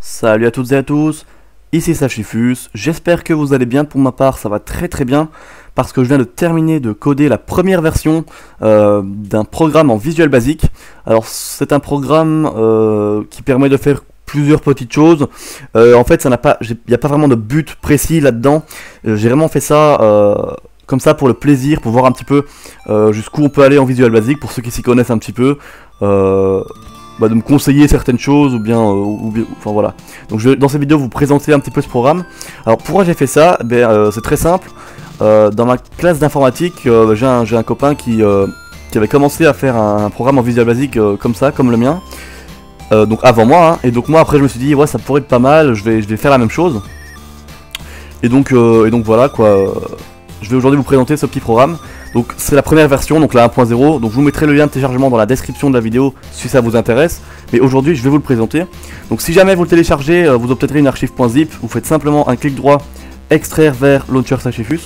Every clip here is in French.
Salut à toutes et à tous, ici Sachifus, j'espère que vous allez bien. Pour ma part ça va très bien parce que je viens de terminer de coder la première version d'un programme en Visual Basic. Alors c'est un programme qui permet de faire plusieurs petites choses. En fait il n'y a pas vraiment de but précis là-dedans. J'ai vraiment fait ça comme ça pour le plaisir, pour voir un petit peu jusqu'où on peut aller en Visual Basic, pour ceux qui s'y connaissent un petit peu. De me conseiller certaines choses enfin voilà. Donc je vais dans cette vidéo vous présenter un petit peu ce programme. Alors pourquoi j'ai fait ça? C'est très simple. Dans ma classe d'informatique, j'ai un copain qui avait commencé à faire un programme en Visual Basic comme ça, comme le mien. Donc avant moi, hein. Et donc moi après je me suis dit ouais, ça pourrait être pas mal, je vais faire la même chose. Et donc voilà quoi. Je vais aujourd'hui vous présenter ce petit programme. Donc c'est la première version, donc la 1.0. Donc je vous mettrai le lien de téléchargement dans la description de la vidéo si ça vous intéresse. Mais aujourd'hui je vais vous le présenter. Donc si jamais vous le téléchargez, vous obtiendrez une archive.zip. Vous faites simplement un clic droit, extraire vers Launcher Sachifus.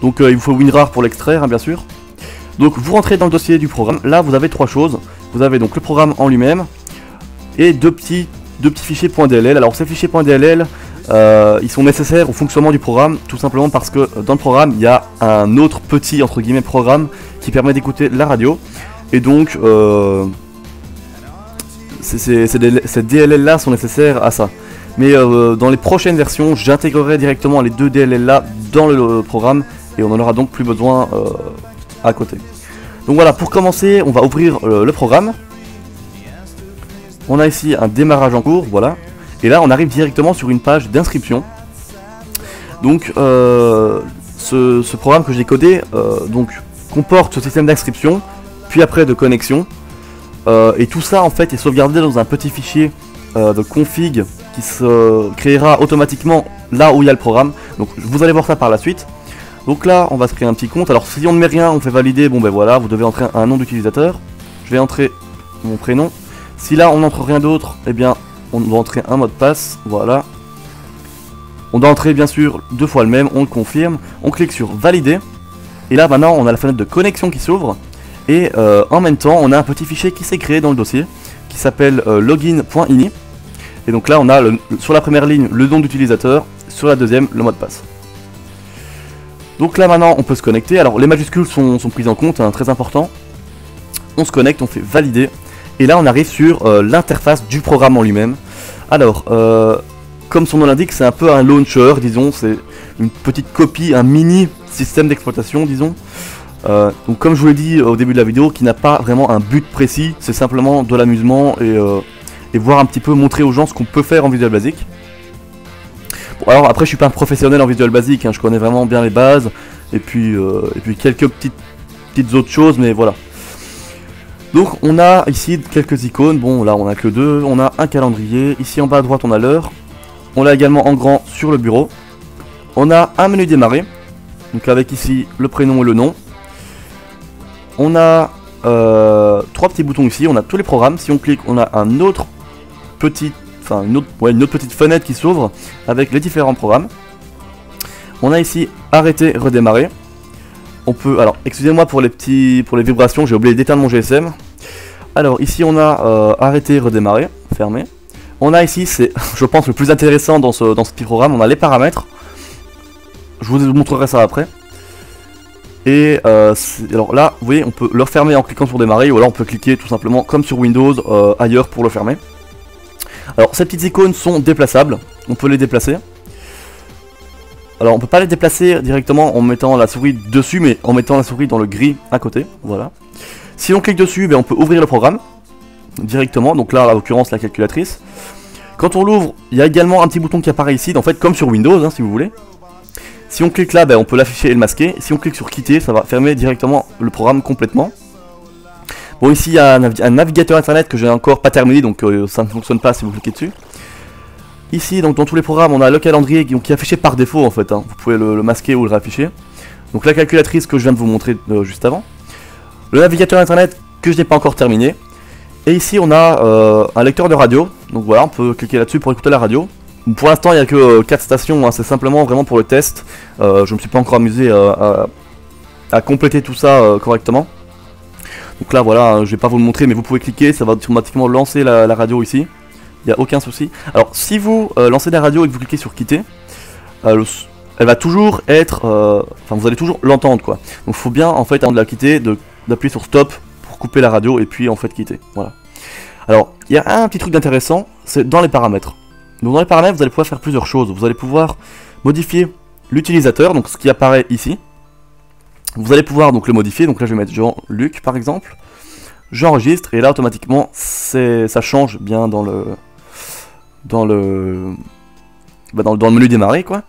Donc il vous faut WinRAR pour l'extraire, hein, bien sûr. Donc vous rentrez dans le dossier du programme. Là vous avez trois choses. Vous avez donc le programme en lui-même et deux petits fichiers .dll. Alors ces fichiers .dll, ils sont nécessaires au fonctionnement du programme, tout simplement parce que dans le programme il y a un autre petit entre guillemets programme qui permet d'écouter la radio, et donc ces DLL là sont nécessaires à ça. Mais dans les prochaines versions j'intégrerai directement les deux DLL là dans le programme et on en aura donc plus besoin à côté. Donc voilà, pour commencer on va ouvrir le programme. On a ici un démarrage en cours, voilà. Et là on arrive directement sur une page d'inscription. Donc ce programme que j'ai codé comporte ce système d'inscription, puis après de connexion. Et tout ça en fait est sauvegardé dans un petit fichier de config qui se créera automatiquement là où il y a le programme. Donc vous allez voir ça par la suite. Donc là on va se créer un petit compte. Alors si on ne met rien, on fait valider, bon ben voilà, vous devez entrer un nom d'utilisateur. Je vais entrer mon prénom. Si là on n'entre rien d'autre, eh bien on doit entrer un mot de passe, voilà. On doit entrer bien sûr deux fois le même, on le confirme, on clique sur valider. Et là maintenant on a la fenêtre de connexion qui s'ouvre. Et en même temps on a un petit fichier qui s'est créé dans le dossier, qui s'appelle login.ini. Et donc là on a sur la première ligne le nom d'utilisateur, sur la deuxième le mot de passe. Donc là maintenant on peut se connecter. Alors les majuscules sont prises en compte, hein, très important. On se connecte, on fait valider. Et là on arrive sur l'interface du programme en lui-même. Alors, comme son nom l'indique, c'est un peu un launcher, disons, c'est une petite copie, un mini système d'exploitation, disons. Donc comme je vous l'ai dit au début de la vidéo, qui n'a pas vraiment un but précis, c'est simplement de l'amusement et voir un petit peu, montrer aux gens ce qu'on peut faire en Visual Basic. Bon, alors après je suis pas un professionnel en Visual Basic, hein, je connais vraiment bien les bases, et puis quelques petites autres choses, mais voilà. Donc on a ici quelques icônes, bon là on a que deux, on a un calendrier, ici en bas à droite on a l'heure, on l'a également en grand sur le bureau, on a un menu démarrer, donc avec ici le prénom et le nom, on a trois petits boutons ici, on a tous les programmes, si on clique on a une autre petite fenêtre qui s'ouvre avec les différents programmes, on a ici arrêter, redémarrer. On peut, alors excusez-moi pour les vibrations, j'ai oublié d'éteindre mon GSM. Alors ici on a arrêter, redémarrer, fermer. On a ici, c'est je pense le plus intéressant dans ce petit programme, on a les paramètres. Je vous montrerai ça après. Et alors là, vous voyez, on peut le refermer en cliquant sur démarrer, ou alors on peut cliquer tout simplement comme sur Windows ailleurs pour le fermer. Alors ces petites icônes sont déplaçables, on peut les déplacer. Alors on peut pas les déplacer directement en mettant la souris dessus, mais en mettant la souris dans le gris à côté, voilà. Si on clique dessus, on peut ouvrir le programme directement, donc là en l'occurrence la calculatrice. Quand on l'ouvre, il y a également un petit bouton qui apparaît ici, en fait comme sur Windows, hein, si vous voulez. Si on clique là, on peut l'afficher et le masquer. Si on clique sur quitter, ça va fermer directement le programme complètement. Bon, ici il y a un navigateur internet que j'ai encore pas terminé, donc ça ne fonctionne pas si vous cliquez dessus. Ici, donc dans tous les programmes, on a le calendrier qui est affiché par défaut en fait, hein. Vous pouvez le masquer ou le réafficher. Donc la calculatrice que je viens de vous montrer juste avant. Le navigateur internet que je n'ai pas encore terminé. Et ici on a un lecteur de radio. Donc voilà, on peut cliquer là-dessus pour écouter la radio. Pour l'instant il n'y a que 4 stations, hein. C'est simplement vraiment pour le test. Je ne me suis pas encore amusé à compléter tout ça correctement. Donc là voilà, je vais pas vous le montrer mais vous pouvez cliquer, ça va automatiquement lancer la radio ici. il n'y a aucun souci. Alors si vous lancez la radio et que vous cliquez sur quitter, elle va toujours être, enfin vous allez toujours l'entendre quoi. Donc il faut bien en fait avant de la quitter d'appuyer sur stop pour couper la radio et puis en fait quitter. Voilà. Alors il y a un petit truc d'intéressant, c'est dans les paramètres. Donc dans les paramètres vous allez pouvoir faire plusieurs choses. Vous allez pouvoir modifier l'utilisateur, donc ce qui apparaît ici. Vous allez pouvoir donc le modifier. Donc là je vais mettre Jean-Luc par exemple. J'enregistre et là automatiquement ça change bien dans le menu démarrer quoi.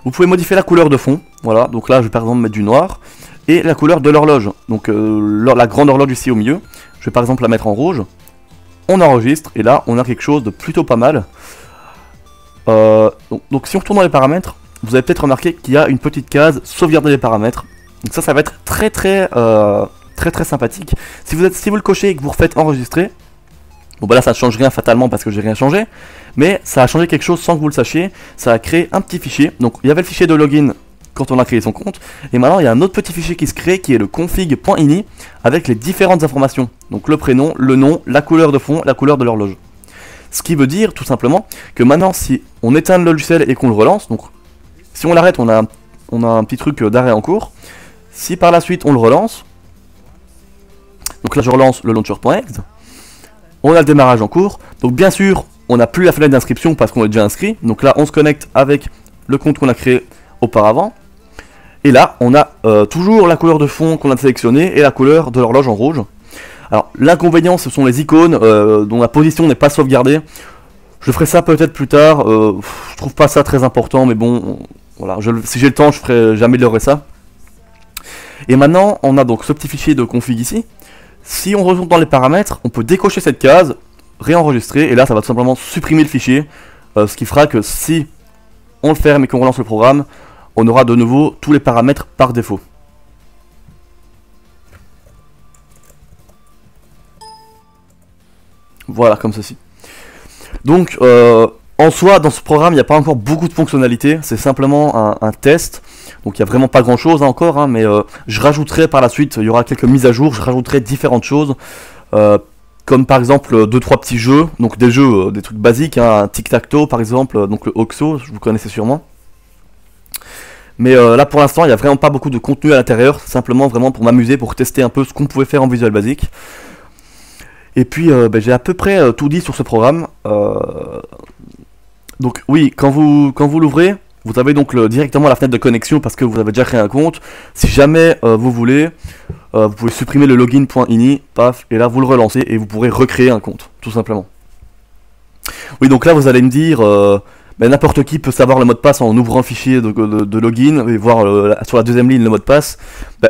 Vous pouvez modifier la couleur de fond, voilà, donc là je vais par exemple mettre du noir, et la couleur de l'horloge, donc la grande horloge ici au milieu, je vais par exemple la mettre en rouge, on enregistre, et là on a quelque chose de plutôt pas mal. Donc si on retourne dans les paramètres, vous avez peut-être remarqué qu'il y a une petite case sauvegarder les paramètres, donc ça va être très sympathique. Si vous le cochez et que vous refaites enregistrer, bon bah là ça ne change rien fatalement parce que j'ai rien changé, mais ça a changé quelque chose sans que vous le sachiez. Ça a créé un petit fichier, donc il y avait le fichier de login quand on a créé son compte, et maintenant il y a un autre petit fichier qui se crée qui est le config.ini avec les différentes informations, donc le prénom, le nom, la couleur de fond, la couleur de l'horloge. Ce qui veut dire tout simplement que maintenant si on éteint le logiciel et qu'on le relance, donc si on l'arrête on a un petit truc d'arrêt en cours, si par la suite on le relance, donc là je relance le launcher.exe, on a le démarrage en cours, donc bien sûr on n'a plus la fenêtre d'inscription parce qu'on est déjà inscrit, donc là on se connecte avec le compte qu'on a créé auparavant, et là on a toujours la couleur de fond qu'on a sélectionnée et la couleur de l'horloge en rouge. Alors l'inconvénient ce sont les icônes dont la position n'est pas sauvegardée, je ferai ça peut-être plus tard, je trouve pas ça très important, mais bon, voilà, si j'ai le temps j'améliorerai ça. Et maintenant on a donc ce petit fichier de config ici. Si on retourne dans les paramètres, on peut décocher cette case, réenregistrer, et là ça va tout simplement supprimer le fichier, ce qui fera que si on le ferme et qu'on relance le programme, on aura de nouveau tous les paramètres par défaut. Voilà, comme ceci. Donc, en soi, dans ce programme, il n'y a pas encore beaucoup de fonctionnalités, c'est simplement un test. Donc il n'y a vraiment pas grand chose encore, hein, mais je rajouterai par la suite, il y aura quelques mises à jour, je rajouterai différentes choses, comme par exemple 2-3 petits jeux, donc des jeux, des trucs basiques, hein, un tic-tac-toe par exemple, donc le Oxo, vous connaissez sûrement. Mais là pour l'instant il n'y a vraiment pas beaucoup de contenu à l'intérieur, simplement vraiment pour m'amuser, pour tester un peu ce qu'on pouvait faire en Visual Basic. Et puis j'ai à peu près tout dit sur ce programme. Donc oui, quand vous l'ouvrez, vous avez donc directement la fenêtre de connexion parce que vous avez déjà créé un compte. Si jamais vous voulez, vous pouvez supprimer le login.ini, paf, et là vous le relancez et vous pourrez recréer un compte, tout simplement. Oui, donc là vous allez me dire, n'importe qui peut savoir le mot de passe en ouvrant le fichier de login et voir sur la deuxième ligne le mot de passe.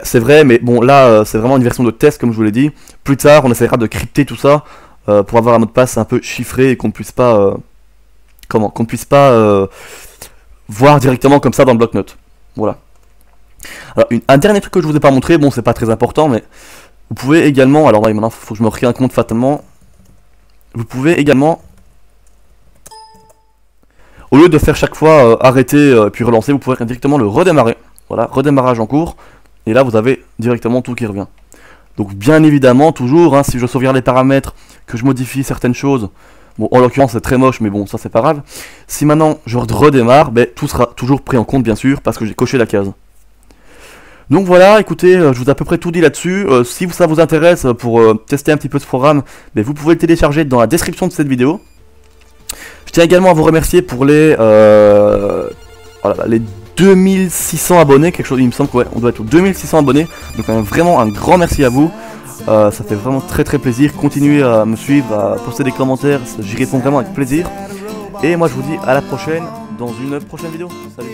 C'est vrai, mais bon là c'est vraiment une version de test comme je vous l'ai dit. Plus tard on essaiera de crypter tout ça pour avoir un mot de passe un peu chiffré et qu'on ne puisse pas... voir directement comme ça dans le bloc-notes. Voilà. Alors, un dernier truc que je vous ai pas montré, bon c'est pas très important, mais vous pouvez également, alors maintenant il faut que je me recrée un compte fatalement, vous pouvez également, au lieu de faire chaque fois arrêter puis relancer, vous pouvez directement le redémarrer. Voilà, redémarrage en cours, et là vous avez directement tout qui revient. Donc bien évidemment, toujours, hein, si je sauvegarde les paramètres, que je modifie certaines choses, bon, en l'occurrence c'est très moche, mais bon, ça c'est pas grave. Si maintenant je redémarre, tout sera toujours pris en compte bien sûr, parce que j'ai coché la case. Donc voilà, écoutez, je vous ai à peu près tout dit là-dessus. Si ça vous intéresse pour tester un petit peu ce programme, vous pouvez le télécharger dans la description de cette vidéo. Je tiens également à vous remercier pour les 2600 abonnés, quelque chose, il me semble qu'on doit être aux 2600 abonnés. Donc vraiment un grand merci à vous. Ça fait vraiment très plaisir. Continuez à me suivre, à poster des commentaires, j'y réponds vraiment avec plaisir. Et moi je vous dis à la prochaine dans une prochaine vidéo. Salut.